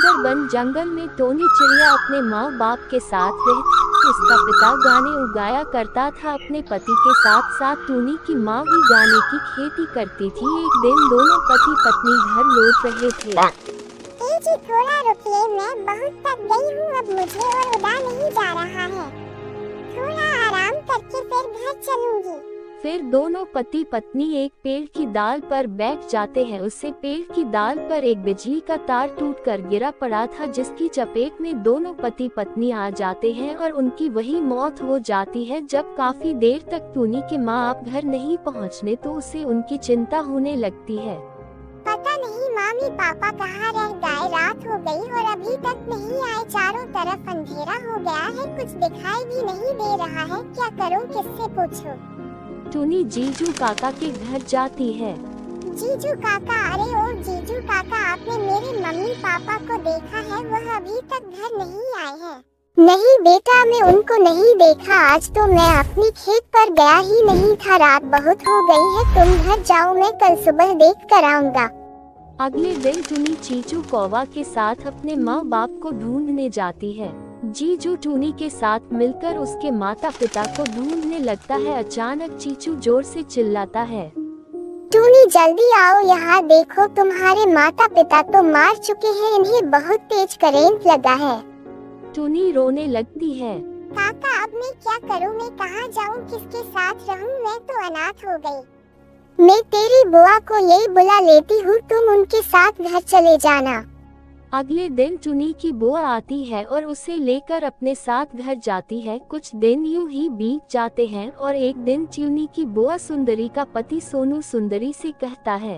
सुंदरबन जंगल में टोनी चिड़िया अपने माँ बाप के साथ रहती। उसका पिता गाने उगाया करता था अपने पति के साथ साथ टोनी की माँ भी गाने की खेती करती थी। एक दिन दोनों पति पत्नी घर लौट रहे थे। जी थोड़ा रुकिए, मैं बहुत थक गई हूँ, अब मुझे और उड़ा नहीं जा रहा है। थोड़ा आराम करके फिर घर चलूंगी। फिर दोनों पति पत्नी एक पेड़ की डाल पर बैठ जाते हैं। उससे पेड़ की डाल पर एक बिजली का तार टूटकर गिरा पड़ा था, जिसकी चपेट में दोनों पति पत्नी आ जाते हैं और उनकी वही मौत हो जाती है। जब काफी देर तक टोनी के माँ बाप घर नहीं पहुँचने तो उसे उनकी चिंता होने लगती है। पता नहीं मम्मी पापा कहाँ रह गए, रात हो गई और अभी तक नहीं आए। चारों तरफ अंधेरा हो गया है, कुछ दिखाई भी नहीं दे रहा है। क्या करूँ, किससे पूछूं? टोनी जीजू काका के घर जाती है। जीजू काका, अरे ओ जीजू काका, आपने मेरे मम्मी पापा को देखा है? वह अभी तक घर नहीं आए हैं। नहीं बेटा, मैं उनको नहीं देखा। आज तो मैं अपनी खेत पर गया ही नहीं था, रात बहुत हो गई है। तुम घर जाओ, मैं कल सुबह देख कर आऊँगा। अगले दिन टोनी चीचू कौवा के साथ अपने माँ बाप को ढूंढने जाती है। जीजू टोनी के साथ मिलकर उसके माता पिता को ढूंढने लगता है। अचानक चीचू जोर से चिल्लाता है, टोनी जल्दी आओ यहाँ, देखो तुम्हारे माता पिता तो मार चुके हैं, इन्हें बहुत तेज करंट लगा है। टोनी रोने लगती है। काका, अब मैं क्या करूँ? मैं कहाँ जाऊँ, किसके साथ रहूँ? मैं तो अनाथ हो गई। मैं तेरी बुआ को यही बुला लेती हूँ, तुम उनके साथ घर चले जाना। अगले दिन टोनी की बुआ आती है और उसे लेकर अपने साथ घर जाती है। कुछ दिन यूं ही बीत जाते हैं और एक दिन टोनी की बुआ सुंदरी का पति सोनू सुंदरी से कहता है,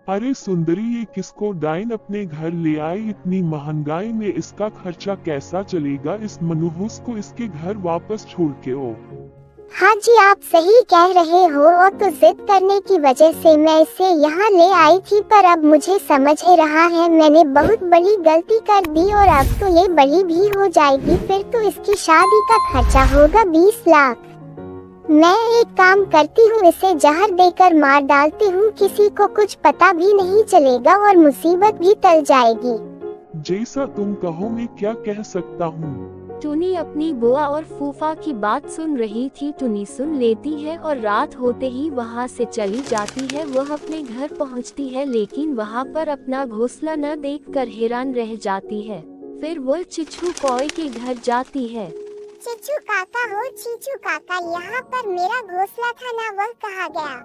अरे सुंदरी, ये किसको डाइन अपने घर ले आई? इतनी महंगाई में इसका खर्चा कैसा चलेगा? इस मनहूस को इसके घर वापस छोड़ के ओ। हाँ जी, आप सही कह रहे हो। और तो जिद करने की वजह से मैं इसे यहाँ ले आई थी, पर अब मुझे समझ ही रहा है मैंने बहुत बड़ी गलती कर दी और अब तो ये बड़ी भी हो जाएगी। फिर तो इसकी शादी का खर्चा होगा 20 लाख। मैं एक काम करती हूँ, इसे जहर देकर मार डालती हूँ, किसी को कुछ पता भी नहीं चलेगा और मुसीबत भी टल जाएगी। जैसा तुम कहो, मैं क्या कह सकता हूँ। टोनी अपनी बुआ और फूफा की बात सुन रही थी। टोनी सुन लेती है और रात होते ही वहाँ से चली जाती है। वह अपने घर पहुँचती है, लेकिन वहाँ पर अपना घोंसला न देखकर हैरान रह जाती है। फिर वो चीचू कौवे के घर जाती है। चीचू काका हो, चीचू काका, यहाँ पर मेरा घोंसला था ना, वह कहाँ गया?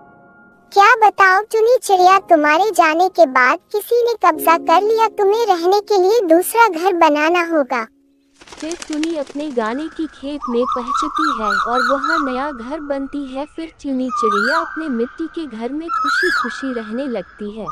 क्या बताओ टोनी चिड़िया, तुम्हारे जाने के बाद किसी ने कब्जा कर लिया, तुम्हें रहने के लिए दूसरा घर बनाना होगा। फिर टोनी अपने गाने की खेत में पहुंचती है और वहाँ नया घर बनती है। फिर टोनी चिड़िया अपने मिट्टी के घर में खुशी खुशी रहने लगती है।